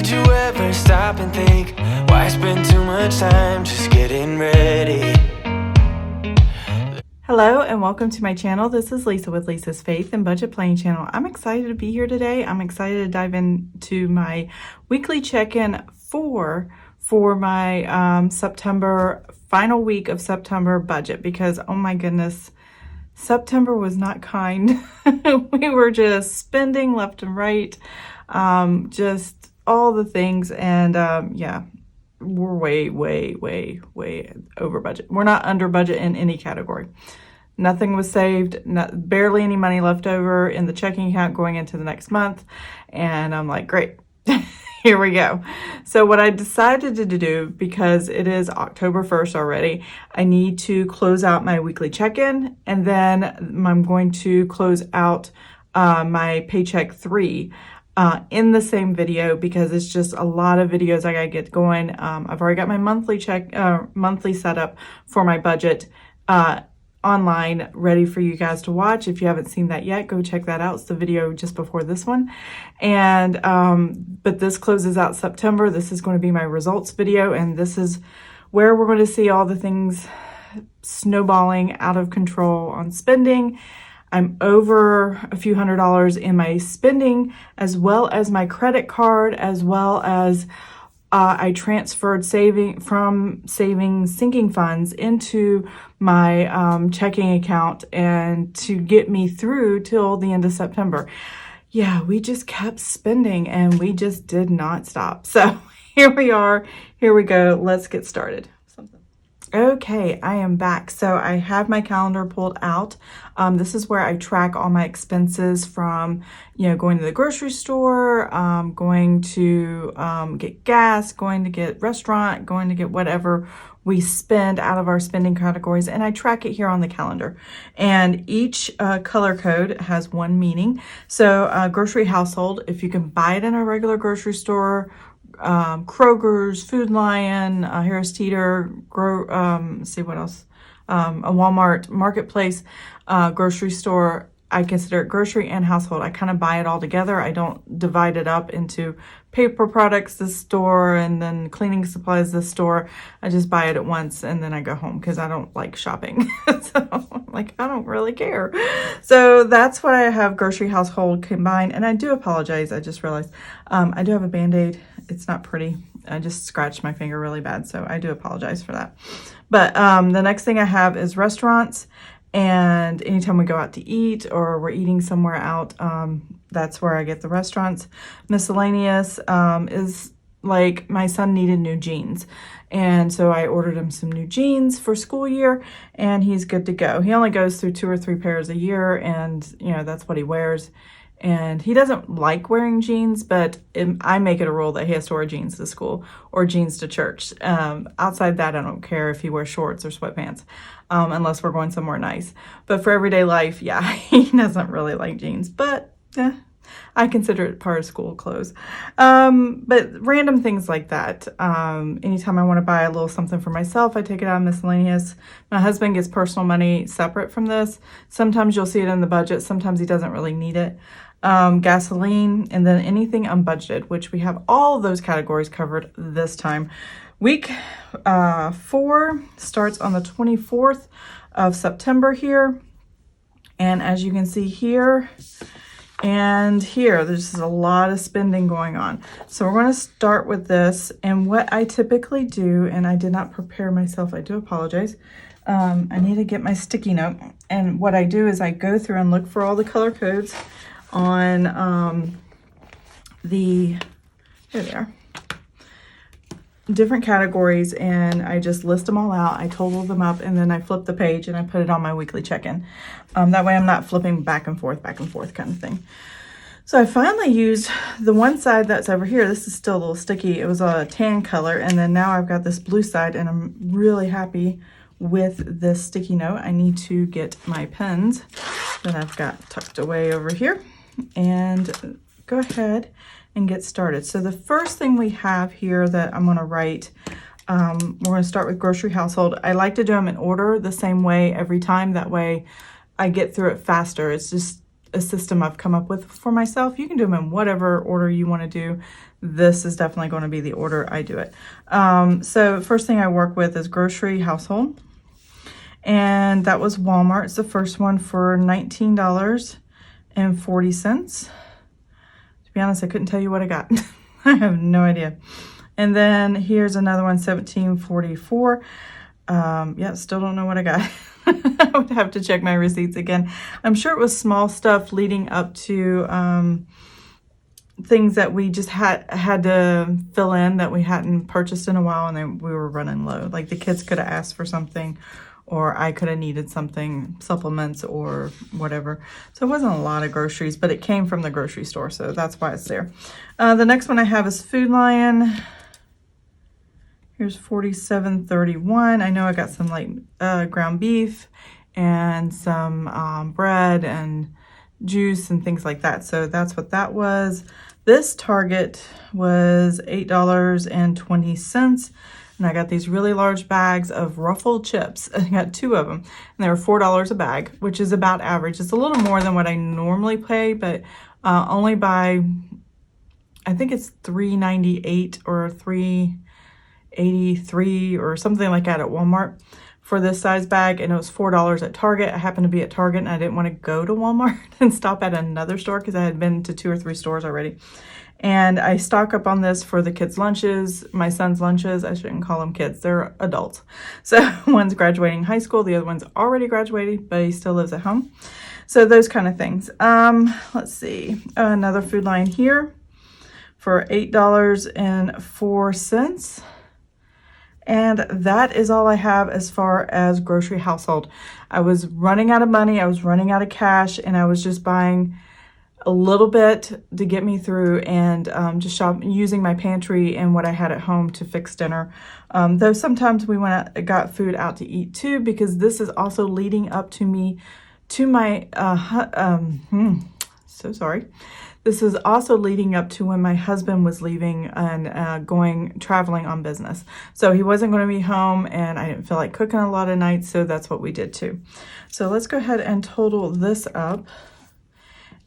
Did you ever stop and think, why spend too much time just getting ready? Hello and welcome to my channel. This is Lisa with Lisa's Faith and Budget Planning channel. I'm excited to be here today. I'm excited to dive into my weekly check-in for my September, final week of September budget, because oh my goodness, September was not kind. We were just spending left and right, just all the things, and yeah, we're way over budget. We're not under budget in any category. Nothing was saved, barely any money left over in the checking account going into the next month. And I'm like, great, here we go. So what I decided to do, because it is October 1st already, I need to close out my weekly check-in, and then I'm going to close out my Paycheck 3 in the same video, because it's just a lot of videos I gotta get going. I've already got my monthly setup for my budget online ready for you guys to watch. If you haven't seen that yet, go check that out. It's the video just before this one. And but this closes out September. This is going to be my results video, and this is where we're going to see all the things snowballing out of control on spending. I'm over a few $100s in my spending, as well as my credit card, as well as I transferred sinking funds into my checking account, and to get me through till the end of September. Yeah, we just kept spending and we just did not stop. So here we are, here we go. Let's get started. Okay, I am back. So I have my calendar pulled out. This is where I track all my expenses from, going to the grocery store, going to get gas, going to get restaurant, going to get whatever we spend out of our spending categories. And I track it here on the calendar. And each color code has one meaning. So grocery household, if you can buy it in a regular grocery store, Kroger's, Food Lion, Harris Teeter, see what else, a Walmart, Marketplace, grocery store. I consider it grocery and household. I kind of buy it all together. I don't divide it up into paper products this store and then cleaning supplies this store. I just buy it at once and then I go home, because I don't like shopping. So I'm like, I don't really care. So that's why I have grocery household combined. And I do apologize. I just realized I do have a Band-Aid. It's not pretty. I just scratched my finger really bad. So I do apologize for that. But the next thing I have is restaurants. And anytime we go out to eat or we're eating somewhere out, that's where I get the restaurants. Miscellaneous is like, my son needed new jeans. And so I ordered him some new jeans for school year, and he's good to go. He only goes through 2 or 3 pairs a year, and that's what he wears. And he doesn't like wearing jeans, but I make it a rule that he has to wear jeans to school or jeans to church. Outside that, I don't care if he wears shorts or sweatpants, unless we're going somewhere nice. But for everyday life, yeah, he doesn't really like jeans, but I consider it part of school clothes. But random things like that. Anytime I want to buy a little something for myself, I take it out of miscellaneous. My husband gets personal money separate from this. Sometimes you'll see it in the budget. Sometimes he doesn't really need it. Gasoline, and then anything unbudgeted, which we have all of those categories covered this time. Week 4 starts on the 24th of September here. And as you can see here and here, there's a lot of spending going on. So we're going to start with this. And what I typically do, and I did not prepare myself, I do apologize. I need to get my sticky note. And what I do is I go through and look for all the color codes on here they are, different categories, and I just list them all out. I total them up, and then I flip the page and I put it on my weekly check-in. That way I'm not flipping back and forth kind of thing. So I finally used the one side that's over here. This is still a little sticky. It was a tan color, and then now I've got this blue side, and I'm really happy with this sticky note. I need to get my pens that I've got tucked away over here and go ahead and get started. So the first thing we have here that I'm going to write, we're going to start with grocery household. I like to do them in order the same way every time. That way I get through it faster. It's just a system I've come up with for myself. You can do them in whatever order you want to do. This is definitely going to be the order I do it. So first thing I work with is grocery household. And that was Walmart. It's the first one for $19.40. To be honest, I couldn't tell you what I got. I have no idea. And then here's another one, $17.44. Yeah, still don't know what I got. I would have to check my receipts again. I'm sure it was small stuff leading up to things that we just had to fill in that we hadn't purchased in a while, and then we were running low. Like the kids could have asked for something, or I could have needed something, supplements or whatever. So it wasn't a lot of groceries, but it came from the grocery store, so that's why it's there. The next one I have is Food Lion. Here's $47.31. I know I got some like ground beef and some bread and juice and things like that. So that's what that was. This Target was $8.20. And I got these really large bags of Ruffled chips. I got 2 of them. And they were $4 a bag, which is about average. It's a little more than what I normally pay, but only by, I think it's $3.98 or $3.83 or something like that at Walmart for this size bag, and it was $4 at Target. I happened to be at Target and I didn't want to go to Walmart and stop at another store because I had been to 2 or 3 stores already. And I stock up on this for the kids' lunches, my son's lunches. I shouldn't call them kids, they're adults. So one's graduating high school, the other one's already graduated, but he still lives at home. So those kind of things. Let's see, another Food Line here for $8.04. And that is all I have as far as grocery household. I was running out of money, I was running out of cash, and I was just buying a little bit to get me through, and just using my pantry and what I had at home to fix dinner. Though sometimes we went out, got food out to eat too, because this is also leading up to my so sorry. This is also leading up to when my husband was leaving and traveling on business. So he wasn't going to be home, and I didn't feel like cooking a lot of nights, so that's what we did too. So let's go ahead and total this up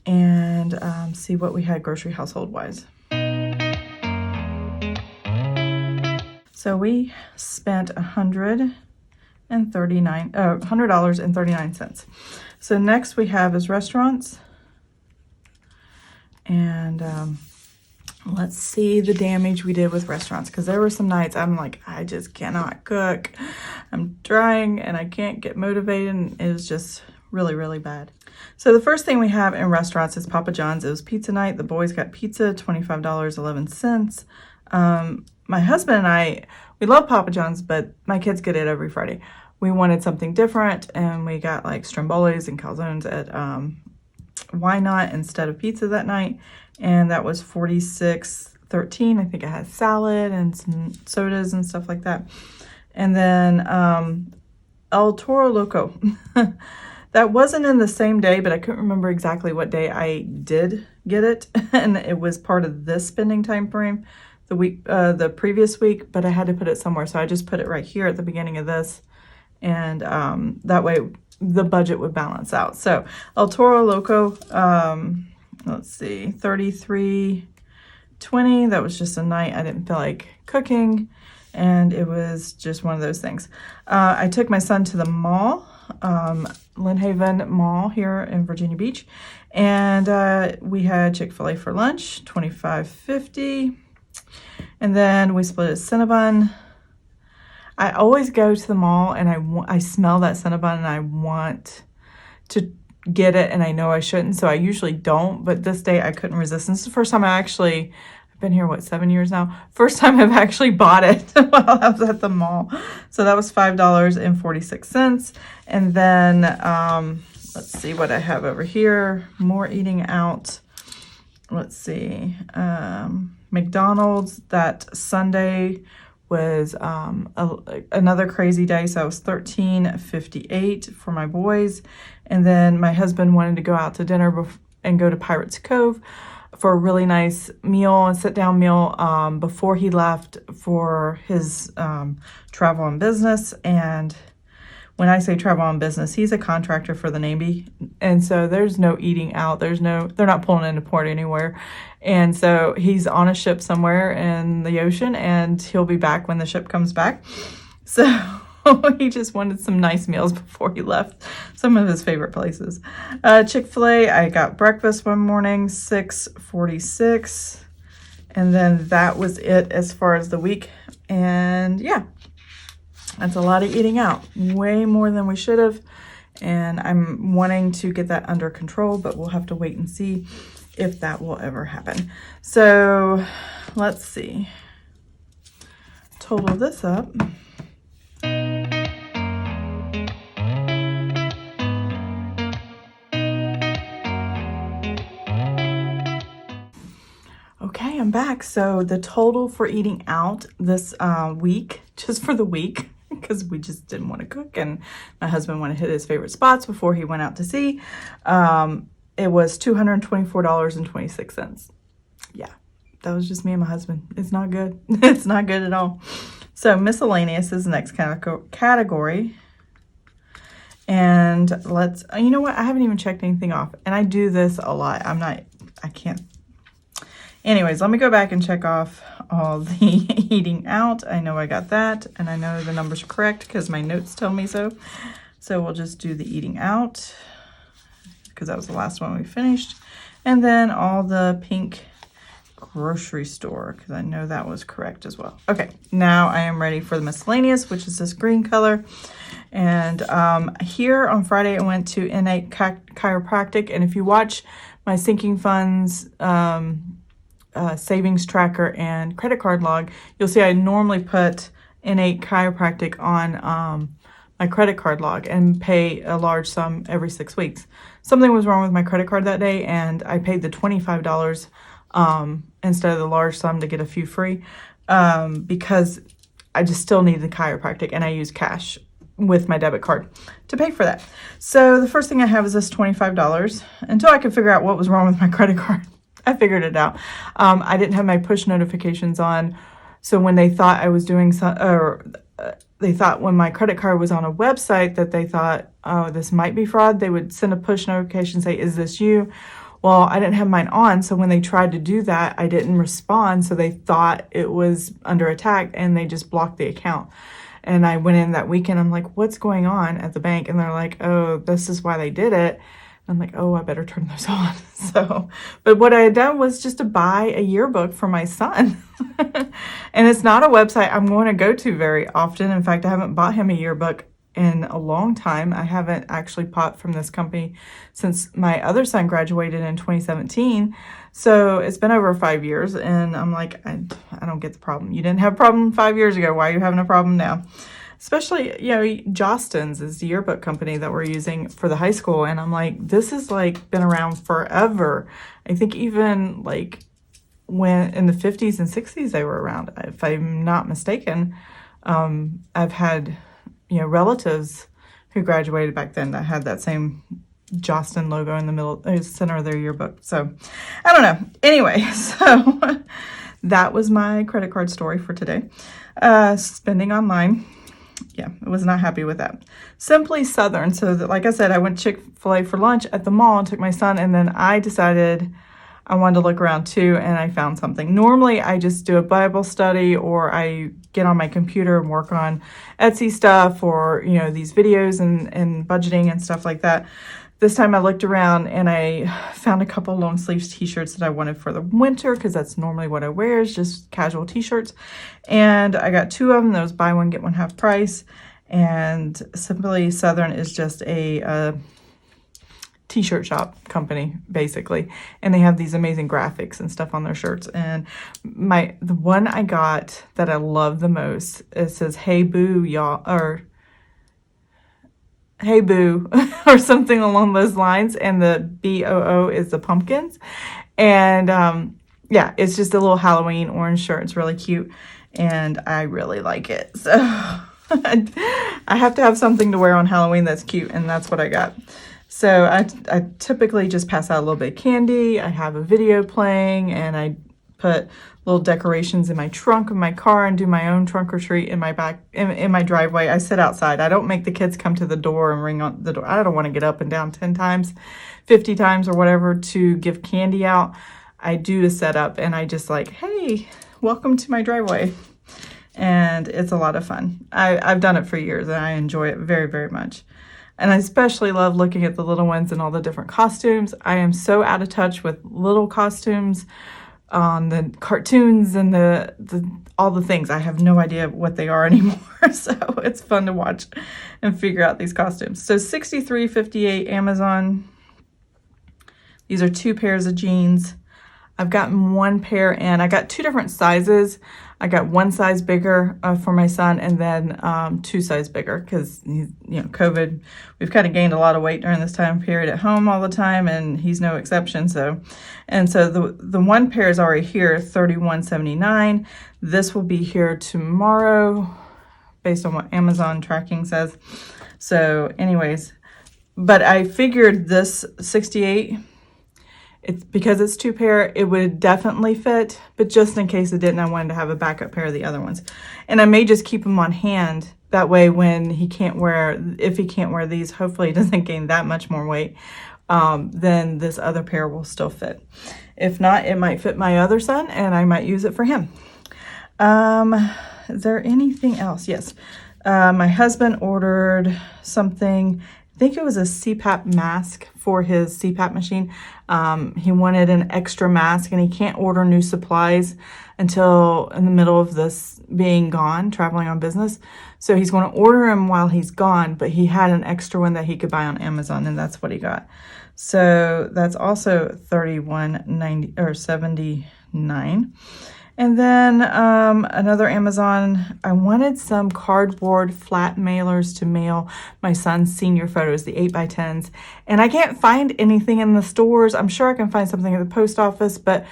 and see what we had grocery household wise. So we spent $100.39. So next we have is restaurants. And let's see the damage we did with restaurants, because there were some nights I'm like, I just cannot cook. I'm trying and I can't get motivated, and it was just really, really bad. So the first thing we have in restaurants is Papa John's. It was pizza night. The boys got pizza, $25.11. My husband and I, we love Papa John's, but my kids get it every Friday. We wanted something different, and we got like strombolis and calzones at Why Not instead of pizza that night, and that was $46.13. I think it had salad and some sodas and stuff like that. And then El Toro Loco. That wasn't in the same day, but I couldn't remember exactly what day I did get it, and it was part of this spending time frame, the previous week, but I had to put it somewhere, so I just put it right here at the beginning of this, and that way the budget would balance out. So El Toro Loco, let's see, $33.20. That was just a night I didn't feel like cooking, and it was just one of those things. I took my son to the mall, Lynn Haven Mall here in Virginia Beach, and we had Chick-fil-A for lunch, $25.50, and then we split a Cinnabon. I always go to the mall and I smell that Cinnabon and I want to get it, and I know I shouldn't, so I usually don't, but this day I couldn't resist. This is the first time I've been here, 7 years now? First time I've actually bought it while I was at the mall. So that was $5.46. And then, let's see what I have over here. More eating out. Let's see. McDonald's that Sunday was another crazy day. So it was $13.58 for my boys. And then my husband wanted to go out to dinner and go to Pirates Cove for a really nice meal, and sit-down meal before he left for his travel and business. And when I say travel on business, he's a contractor for the Navy. And so there's no eating out. They're not pulling into port anywhere. And so he's on a ship somewhere in the ocean, and he'll be back when the ship comes back. So he just wanted some nice meals before he left, some of his favorite places. Chick-fil-A, I got breakfast one morning, $6.46. And then that was it as far as the week. And yeah, that's a lot of eating out, way more than we should have. And I'm wanting to get that under control, but we'll have to wait and see if that will ever happen. So let's see. Total this up. Okay, I'm back. So the total for eating out this week, just for the week, because we just didn't want to cook and my husband wanted to hit his favorite spots before he went out to sea, it was $224.26. Yeah, that was just me and my husband. It's not good. It's not good at all. So miscellaneous is the next category. And you know what? I haven't even checked anything off. And I do this a lot. I can't. Anyways, let me go back and check off all the eating out. I know I got that, and I know the numbers are correct because my notes tell me so. So we'll just do the eating out because that was the last one we finished. And then all the pink grocery store, because I know that was correct as well. Okay, now I am ready for the miscellaneous, which is this green color. And here on Friday, I went to Innate Chiropractic. And if you watch my sinking funds, savings tracker and credit card log, you'll see I normally put Innate Chiropractic on my credit card log and pay a large sum every 6 weeks. Something was wrong with my credit card that day, and I paid the $25 instead of the large sum to get a few free because I just still need the chiropractic, and I use cash with my debit card to pay for that. So the first thing I have is this $25 until I could figure out what was wrong with my credit card. I figured it out. I didn't have my push notifications on. So when they thought I was doing they thought when my credit card was on a website that they thought, oh, this might be fraud, they would send a push notification, say, is this you? Well, I didn't have mine on. So when they tried to do that, I didn't respond. So they thought it was under attack and they just blocked the account. And I went in that weekend. I'm like, what's going on at the bank? And they're like, oh, this is why they did it. I'm like, oh, I better turn those on. So, but what I had done was just to buy a yearbook for my son. And it's not a website I'm going to go to very often. In fact, I haven't bought him a yearbook in a long time. I haven't actually bought from this company since my other son graduated in 2017. So it's been over 5 years. And I'm like, I don't get the problem. You didn't have a problem 5 years ago. Why are you having a problem now? Especially, you know, Jostens is the yearbook company that we're using for the high school. And I'm like, this has like been around forever. I think even like when in the 50s and 60s they were around, if I'm not mistaken. I've had, you know, relatives who graduated back then that had that same Josten logo in the middle, center of their yearbook. So I don't know. Anyway, so that was my credit card story for today. Spending online. Yeah, I was not happy with that. Simply Southern. So that, like I said, I went Chick-fil-A for lunch at the mall and took my son, and then I decided I wanted to look around too, and I found something. Normally, I just do a Bible study, or I get on my computer and work on Etsy stuff, or, you know, these videos and budgeting and stuff like that. This time I looked around and I found a couple long sleeves t-shirts that I wanted for the winter, because that's normally what I wear, is just casual t-shirts. And I got 2 of them. Those buy one, get one half price. And Simply Southern is just a t-shirt shop company, basically. And they have these amazing graphics and stuff on their shirts. And the one I got that I love the most, it says, "Hey boo, y'all," or "Hey boo," or something along those lines. And the BOO is the pumpkins. And yeah, it's just a little Halloween orange shirt. It's really cute. And I really like it. So I have to have something to wear on Halloween that's cute. And that's what I got. So I typically just pass out a little bit of candy. I have a video playing, and I put little decorations in my trunk of my car and do my own trunk or treat in my back, in my driveway. I sit outside. I don't make the kids come to the door and ring on the door. I don't want to get up and down 10 times, 50 times or whatever to give candy out. I do the setup and I just like, hey, welcome to my driveway. And it's a lot of fun. I've done it for years and I enjoy it very, very much. And I especially love looking at the little ones and all the different costumes. I am so out of touch with little costumes on the cartoons and all the things. I have no idea what they are anymore. So it's fun to watch and figure out these costumes. So $63.58 Amazon. These are 2 pairs of jeans. I've gotten 1 pair in. I got 2 different sizes. I got 1 size bigger for my son and then 2 size bigger because he's, COVID. We've kind of gained a lot of weight during this time period at home all the time, and he's no exception. So the 1 pair is already here, $31.79. This will be here tomorrow based on what Amazon tracking says. So anyways, but I figured this 68, it's because it's 2 pair, it would definitely fit, but just in case it didn't, I wanted to have a backup pair of the other ones. And I may just keep them on hand. That way when if he can't wear these, hopefully he doesn't gain that much more weight, then this other pair will still fit. If not, it might fit my other son and I might use it for him. Is there anything else? Yes. My husband ordered something. I think it was a CPAP mask for his CPAP machine. He wanted an extra mask and he can't order new supplies until in the middle of this being gone, traveling on business. So he's going to order them while he's gone, but he had an extra one that he could buy on Amazon and that's what he got. So that's also $31.90 or $79. And then another Amazon, I wanted some cardboard flat mailers to mail my son's senior photos, the 8x10s. And I can't find anything in the stores. I'm sure I can find something at the post office, but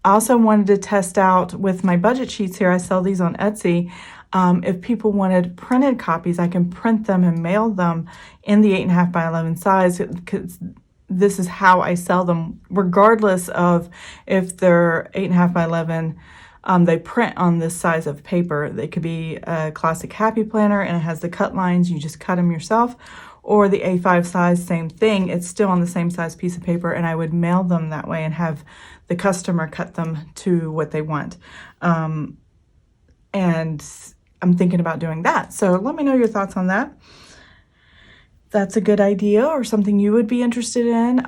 I also wanted to test out with my budget sheets here. I sell these on Etsy. If people wanted printed copies, I can print them and mail them in the 8.5x11 size, because this is how I sell them, regardless of if they're 8.5x11. They print on this size of paper. They could be a classic Happy Planner and it has the cut lines. You just cut them yourself. Or the A5 size, same thing. It's still on the same size piece of paper and I would mail them that way and have the customer cut them to what they want. And I'm thinking about doing that. So let me know your thoughts on that. That's a good idea or something you would be interested in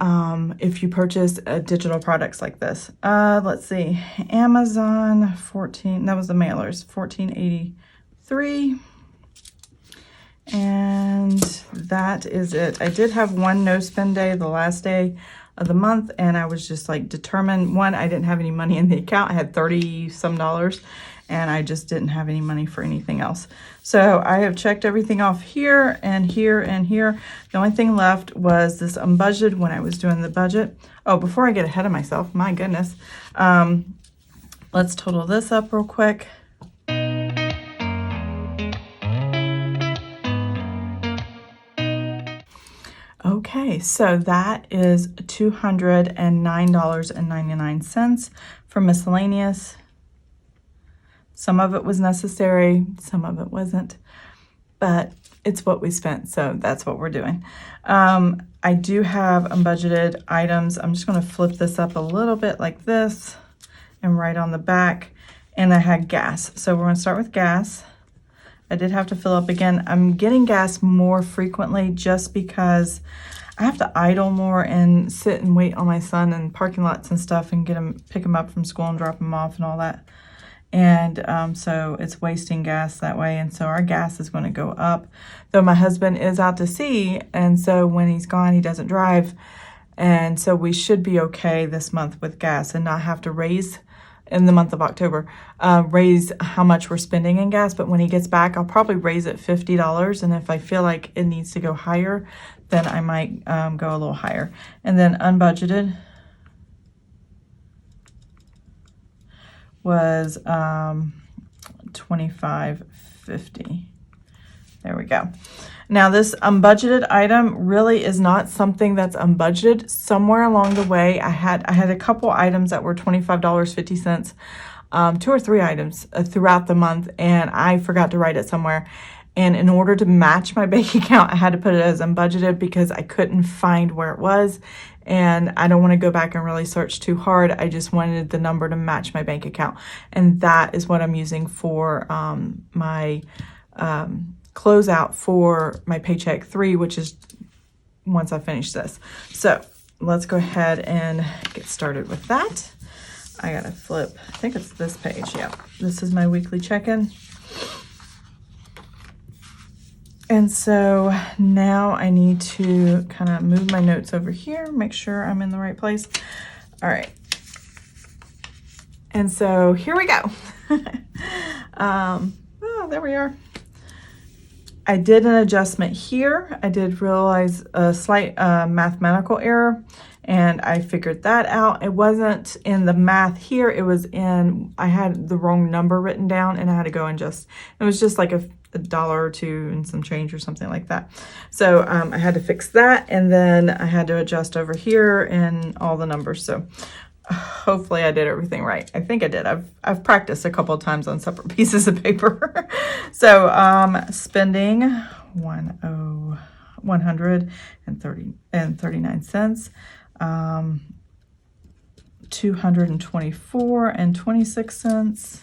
if you purchase digital products like this. Let's see, Amazon 14, that was the mailers, $14.83. And that is it. I did have one no spend day, the last day of the month, and I was just like determined. One, I didn't have any money in the account. I had $30 some, and I just didn't have any money for anything else. So I have checked everything off here and here and here. The only thing left was this unbudgeted when I was doing the budget. Oh, before I get ahead of myself, my goodness. Let's total this up real quick. Okay, so that is $209.99 for miscellaneous. Some of it was necessary, some of it wasn't, but it's what we spent, so that's what we're doing. I do have unbudgeted items. I'm just going to flip this up a little bit like this and right on the back, and I had gas. So we're going to start with gas. I did have to fill up again. I'm getting gas more frequently just because I have to idle more and sit and wait on my son in parking lots and stuff and pick him up from school and drop him off and all that. And so it's wasting gas that way. And so our gas is going to go up, though my husband is out to sea. And so when he's gone, he doesn't drive. And so we should be okay this month with gas and not have to raise in the month of October, raise how much we're spending in gas. But when he gets back, I'll probably raise it $50. And if I feel like it needs to go higher, then I might go a little higher. And then unbudgeted was $25.50. There we go. Now this unbudgeted item really is not something that's unbudgeted. Somewhere along the way, I had a couple items that were $25.50, 2 or 3 items throughout the month, and I forgot to write it somewhere. And in order to match my bank account, I had to put it as unbudgeted because I couldn't find where it was. And I don't want to go back and really search too hard. I just wanted the number to match my bank account. And that is what I'm using for my closeout for my Paycheck 3, which is once I finish this. So let's go ahead and get started with that. I gotta flip, I think it's this page. Yeah, this is my weekly check-in. And so now I need to kind of move my notes over here, make sure I'm in the right place. All right. And so here we go. Oh, there we are. I did an adjustment here. I did realize a slight mathematical error, and I figured that out. It wasn't in the math here. It was in, I had the wrong number written down, and I had to go and just, it was just like a $1 or $2 and some change or something like that. So I had to fix that, and then I had to adjust over here and all the numbers. So hopefully I did everything right. I think I did. I've practiced a couple of times on separate pieces of paper. So spending $139, 224.26 cents,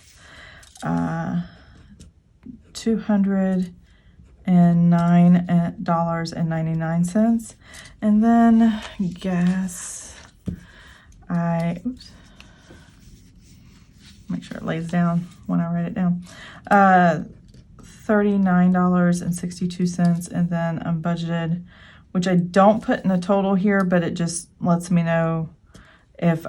$209.99, and then gas. Make sure it lays down when I write it down. $39.62, and then unbudgeted, which I don't put in a total here, but it just lets me know if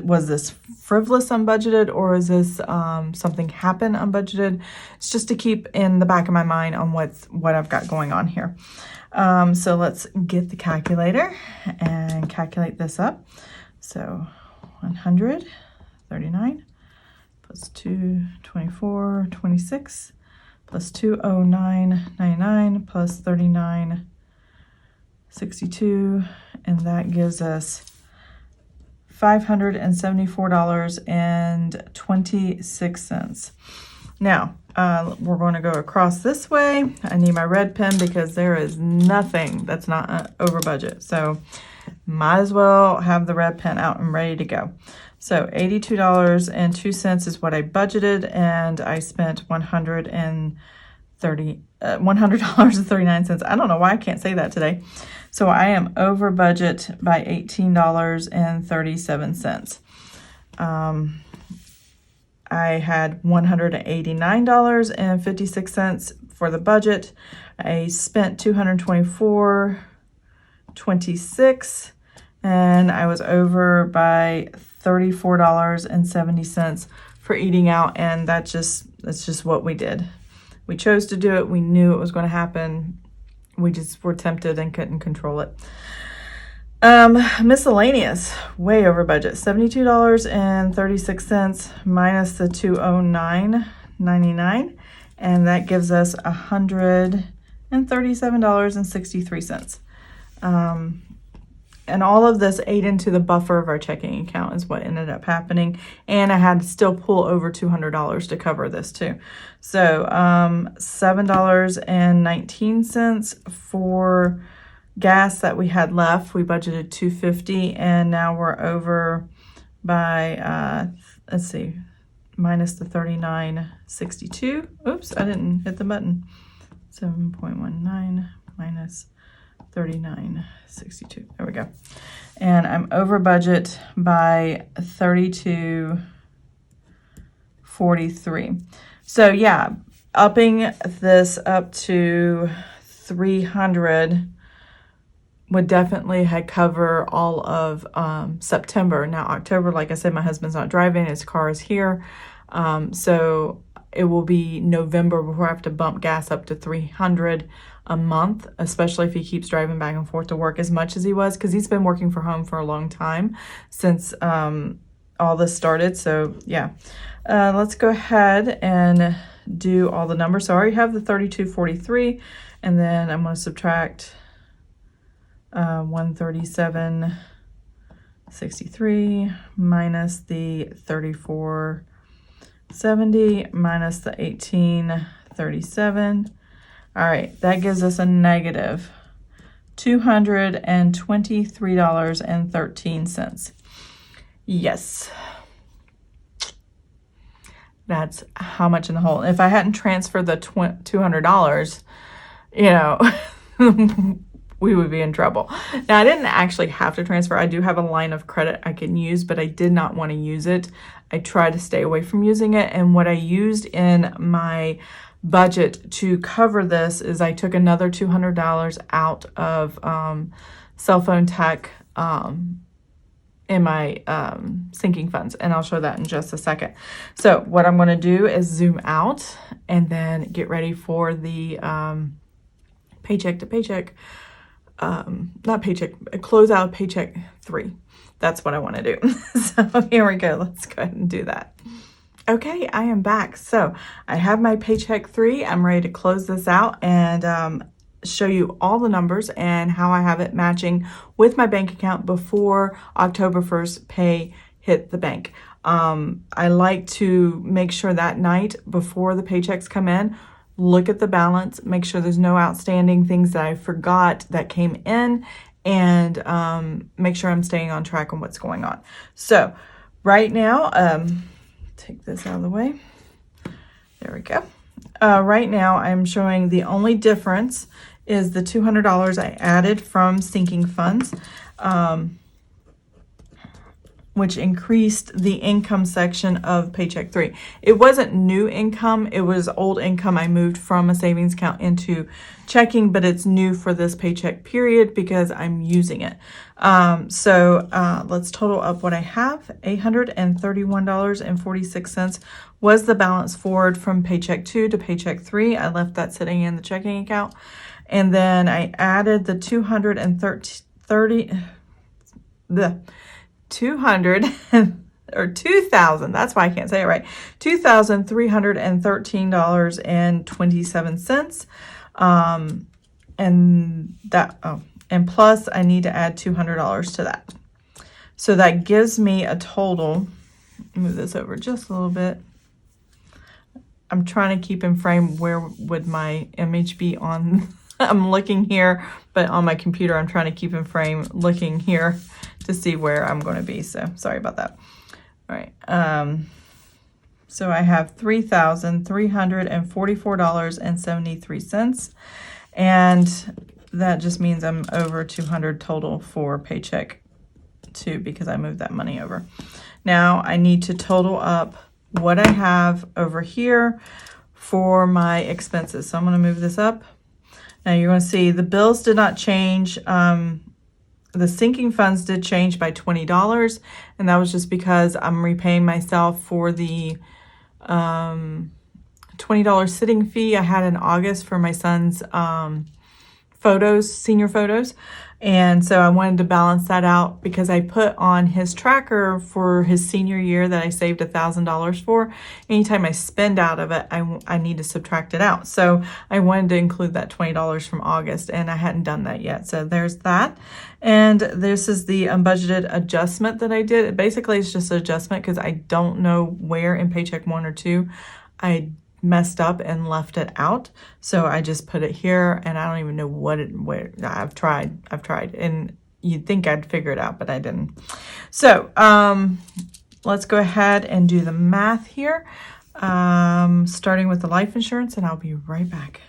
was this frivolous unbudgeted, or is this something happen unbudgeted. It's just to keep in the back of my mind on what I've got going on here. So let's get the calculator and calculate this up. So 139 plus 224.26 plus 209.99 plus 39.62, and that gives us $574.26. Now, we're going to go across this way. I need my red pen because there is nothing that's not over budget. So might as well have the red pen out and ready to go. So $82.02 is what I budgeted, and I spent $100.39. I don't know why I can't say that today. So I am over budget by $18.37. I had $189.56 for the budget. I spent $224.26, and I was over by $34.70 for eating out, and that's just what we did. We chose to do it. We knew it was going to happen. We just were tempted and couldn't control it. Miscellaneous, way over budget, $72.36 minus the $209.99, and that gives us $137.63. And all of this ate into the buffer of our checking account is what ended up happening. And I had to still pull over $200 to cover this too. So $7.19 for gas that we had left. We budgeted $2.50, and now we're over by, let's see, minus the $39.62. Oops, I didn't hit the button. 7.19 minus $39.62. There we go. And I'm over budget by $32.43. So yeah, upping this up to $300 would definitely cover all of September. Now October, like I said, my husband's not driving, his car is here. So it will be November before I have to bump gas up to $300 a month, especially if he keeps driving back and forth to work as much as he was, because he's been working from home for a long time since all this started. So yeah, let's go ahead and do all the numbers. So I already have the $32.43, And then I'm going to subtract 137.63 minus the 34.70 minus the 18.37. All right, that gives us a negative $223.13. Yes. That's how much in the hole. If I hadn't transferred the $200, you know, we would be in trouble. Now, I didn't actually have to transfer. I do have a line of credit I can use, but I did not want to use it. I try to stay away from using it. And what I used in my budget to cover this is I took another $200 out of cell phone tech in my sinking funds, and I'll show that in just a second. So what I'm going to do is zoom out and then get ready for the paycheck to paycheck, not paycheck, Closeout Paycheck 3. That's what I want to do. So here we go. Let's go ahead and do that. Okay, I am back. So I have my Paycheck 3. I'm ready to close this out and show you all the numbers and how I have it matching with my bank account before October 1st pay hit the bank. I like to make sure that night before the paychecks come in, look at the balance, make sure there's no outstanding things that I forgot that came in, and make sure I'm staying on track on what's going on. So right now, take this out of the way. There we go. Right now I'm showing the only difference is the $200 I added from sinking funds, which increased the income section of Paycheck 3. It wasn't new income, it was old income I moved from a savings account into checking, but it's new for this paycheck period because I'm using it. So let's total up what I have. $831.46 was the balance forward from Paycheck 2 to Paycheck 3. I left that sitting in the checking account. And then I added the 200 or 2,000, that's why I can't say it right, $2,313.27. And that, and plus I need to add $200 to that. So that gives me a total, move this over just a little bit. I'm trying to keep in frame where would my image be on. I'm looking here, but on my computer, I'm trying to keep in frame looking here to see where I'm going to be. So sorry about that. All right. So I have $3,344.73. And that just means I'm over 200 total for Paycheck 2 because I moved that money over. Now I need to total up what I have over here for my expenses. So I'm going to move this up. Now you're going to see the bills did not change. The sinking funds did change by $20, and that was just because I'm repaying myself for the $20 sitting fee I had in August for my son's photos, senior photos. And so I wanted to balance that out because I put on his tracker for his senior year that I saved $1,000 for. Anytime I spend out of it, I need to subtract it out. So I wanted to include that $20 from August, and I hadn't done that yet. So there's that. And this is the unbudgeted adjustment that I did. Basically, it's just an adjustment because I don't know where in Paycheck 1 or 2 I messed up and left it out. So I just put it here, and I don't even know where I've tried, and you'd think I'd figure it out, but I didn't. So let's go ahead and do the math here, starting with the life insurance, and I'll be right back.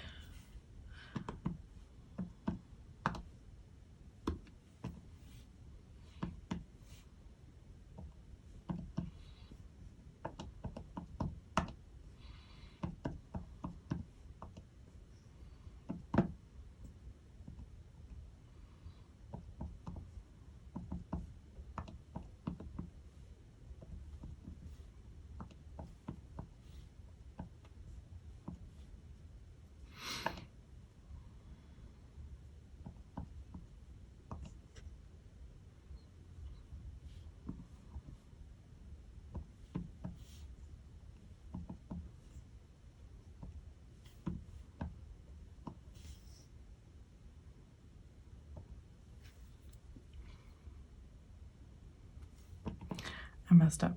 I messed up.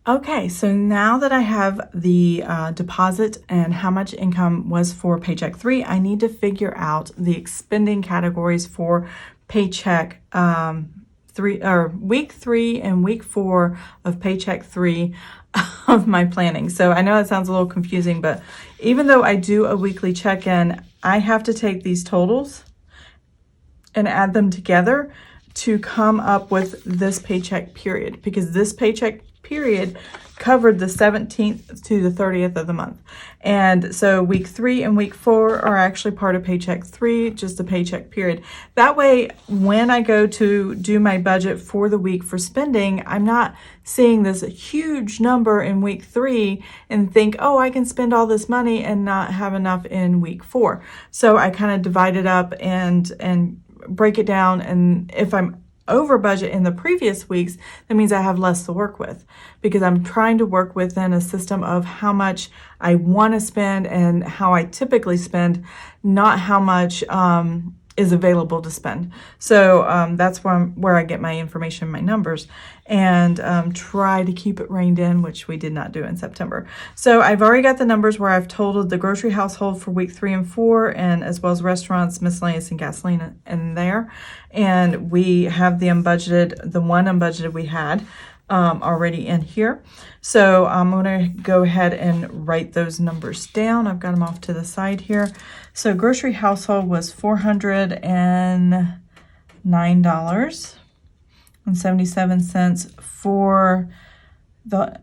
Okay, so now that I have the deposit and how much income was for Paycheck 3, I need to figure out the expending categories for Paycheck 3 or week 3 and week 4 of Paycheck 3 of my planning. So I know it sounds a little confusing, but even though I do a weekly check-in, I have to take these totals and add them together to come up with this paycheck period, because this paycheck period covered the 17th to the 30th of the month. And so week 3 and week 4 are actually part of Paycheck 3, just a paycheck period. That way, when I go to do my budget for the week for spending, I'm not seeing this huge number in week 3 and think, oh, I can spend all this money and not have enough in week 4. So I kind of divide it up and break it down, and if I'm over budget in the previous weeks, that means I have less to work with, because I'm trying to work within a system of how much I want to spend and how I typically spend, not how much is available to spend. So that's where I get my information, my numbers, and try to keep it reined in, which we did not do in September. So I've already got the numbers where I've totaled the grocery household for week 3 and 4, and as well as restaurants, miscellaneous, and gasoline in there. And we have the unbudgeted, the one unbudgeted we had already in here. So I'm going to go ahead and write those numbers down. I've got them off to the side here. So grocery household was $409.77 for the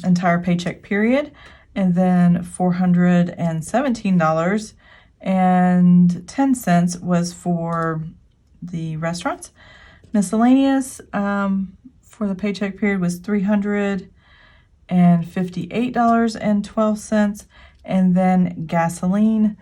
entire paycheck period, and then $417.10 was for the restaurants. Miscellaneous for the paycheck period was $358.12, and then gasoline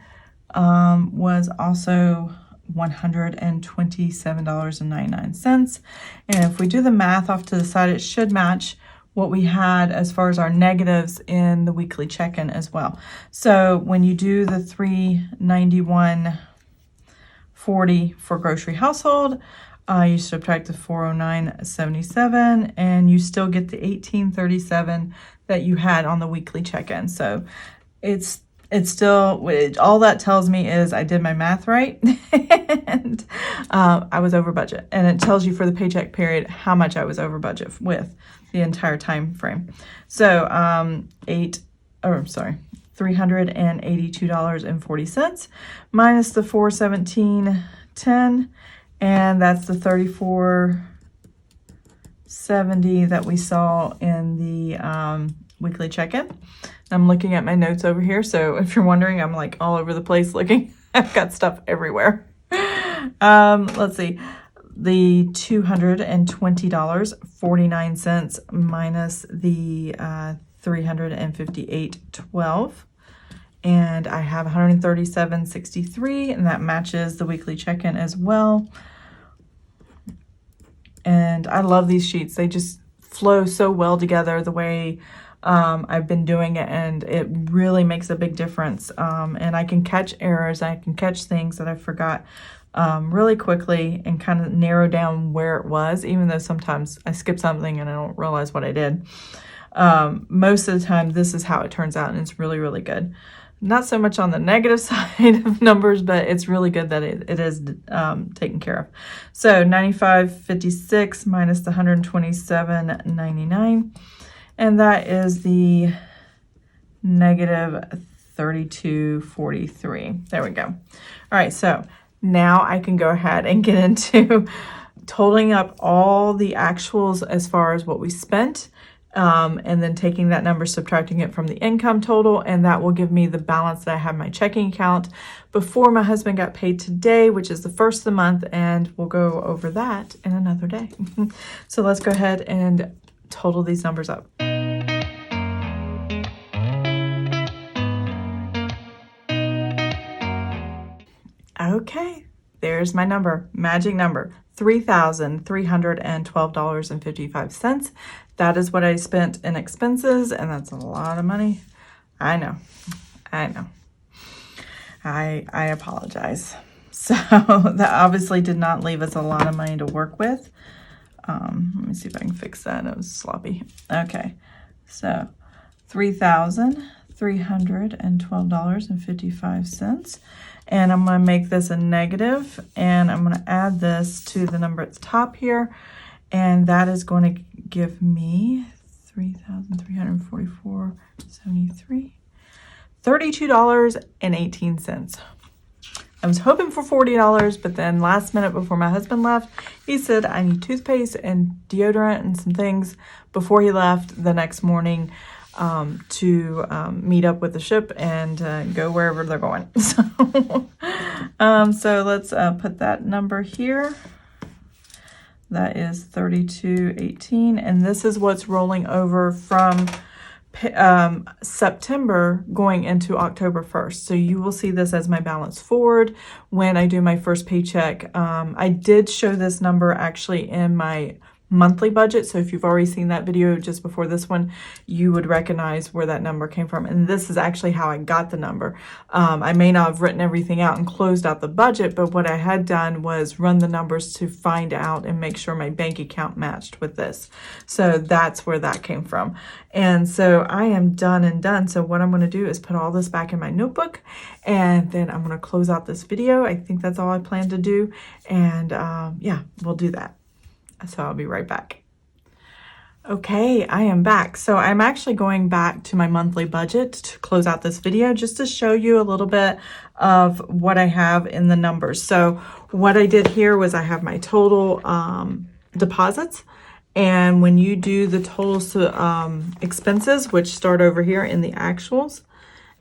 was also $127.99. And if we do the math off to the side, it should match what we had as far as our negatives in the weekly check-in as well. So when you do the $391.40 for grocery household, you subtract the $409.77, and you still get the $18.37 that you had on the weekly check-in. So it's still, all that tells me is I did my math right, and I was over budget. And it tells you for the paycheck period how much I was over budget with the entire time frame. So $382.40 minus the $417.10, and that's the $34.70 that we saw in the weekly check-in. I'm looking at my notes over here, so if you're wondering, I'm like all over the place looking. I've got stuff everywhere. Let's see. The $220.49 minus the $358.12. And I have $137.63, and that matches the weekly check-in as well. And I love these sheets. They just flow so well together the way I've been doing it, and it really makes a big difference. And I can catch errors. I can catch things that I forgot really quickly and kind of narrow down where it was, even though sometimes I skip something and I don't realize what I did. Most of the time, this is how it turns out, and it's really, really good. Not so much on the negative side of numbers, but it's really good that it is taken care of. So $95.56 minus the $127.99, and that is the negative $32.43. There we go. All right, so now I can go ahead and get into totaling up all the actuals as far as what we spent, and then taking that number, subtracting it from the income total, and that will give me the balance that I have in my checking account before my husband got paid today, which is the first of the month, and we'll go over that in another day. So let's go ahead and total these numbers up. Okay, there's my number, magic number, $3,312.55. That is what I spent in expenses, and that's a lot of money. I know. I apologize. So that obviously did not leave us a lot of money to work with. Let me see if I can fix that. It was sloppy. Okay, so $3,312.55. And I'm going to make this a negative, and I'm going to add this to the number at the top here, and that is going to give me $3,344.73, $32.18. I was hoping for $40, but then last minute before my husband left, he said I need toothpaste and deodorant and some things before he left the next morning to meet up with the ship and go wherever they're going. So let's put that number here. That is $32.18, and this is what's rolling over from September going into October 1st. So you will see this as my balance forward when I do my first paycheck. I did show this number actually in my monthly budget. So if you've already seen that video just before this one, you would recognize where that number came from. And this is actually how I got the number. I may not have written everything out and closed out the budget, but what I had done was run the numbers to find out and make sure my bank account matched with this. So that's where that came from. And so I am done and done. So what I'm going to do is put all this back in my notebook, and then I'm going to close out this video. I think that's all I plan to do. And yeah, we'll do that. So I'll be right back. Okay, I am back. So I'm actually going back to my monthly budget to close out this video just to show you a little bit of what I have in the numbers. So what I did here was I have my total deposits. And when you do the total expenses, which start over here in the actuals,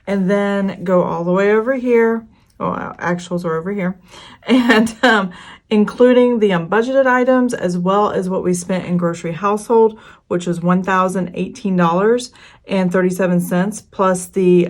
and then go all the way over here, actuals are over here, and including the unbudgeted items as well as what we spent in grocery household, which was $1,018.37, plus the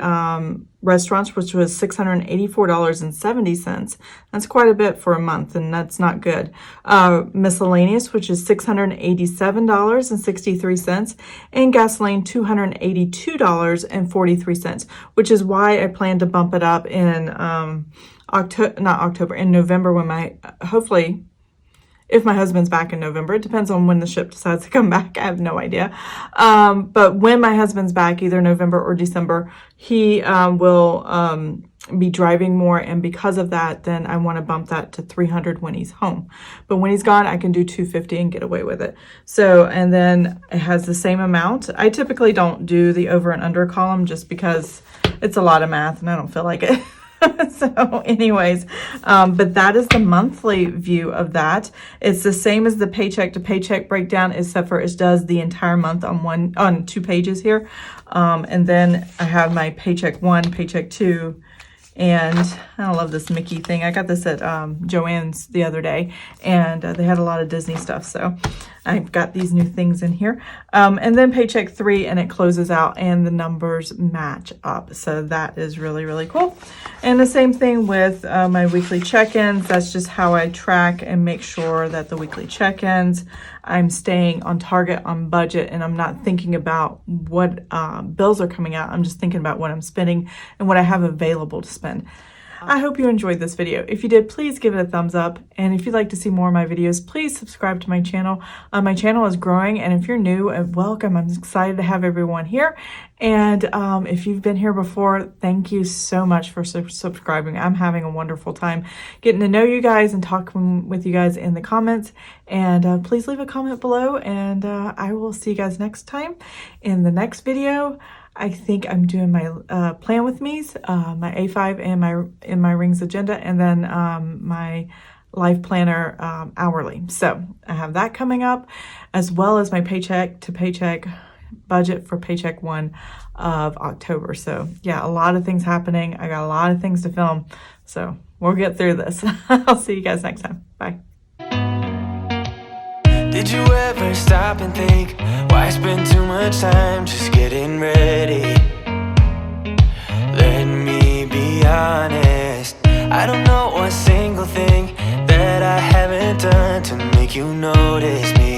restaurants, which was $684.70. That's quite a bit for a month, and that's not good. Miscellaneous, which is $687.63, and gasoline, $282.43, which is why I plan to bump it up in in November, when hopefully, if my husband's back in November. It depends on when the ship decides to come back. I have no idea. But when my husband's back, either November or December, he will be driving more. And because of that, then I want to bump that to $300 when he's home. But when he's gone, I can do $250 and get away with it. So, and then it has the same amount. I typically don't do the over and under column just because it's a lot of math and I don't feel like it. So anyways, but that is the monthly view of that. It's the same as the paycheck to paycheck breakdown, except for it does the entire month on 2 pages here. And then I have my paycheck 1, paycheck 2, and I love this Mickey thing. I got this at Joann's the other day, and they had a lot of Disney stuff. So I've got these new things in here. And then paycheck 3, and it closes out and the numbers match up. So that is really, really cool. And the same thing with my weekly check-ins. That's just how I track and make sure that the weekly check-ins, I'm staying on target, on budget, and I'm not thinking about what bills are coming out. I'm just thinking about what I'm spending and what I have available to spend. I hope you enjoyed this video. If you did, please give it a thumbs up. And if you'd like to see more of my videos, please subscribe to my channel. My channel is growing, and if you're new, welcome. I'm excited to have everyone here. And if you've been here before, thank you so much for subscribing. I'm having a wonderful time getting to know you guys and talking with you guys in the comments. And please leave a comment below, and I will see you guys next time in the next video. I think I'm doing my plan with me's, my A5 and my rings agenda, and then my life planner hourly. So I have that coming up, as well as my paycheck to paycheck budget for paycheck 1 of October. So yeah, a lot of things happening. I got a lot of things to film, so we'll get through this. I'll see you guys next time. Bye. Did you ever stop and think, why spend too much time just getting ready? Let me be honest, I don't know a single thing that I haven't done to make you notice me.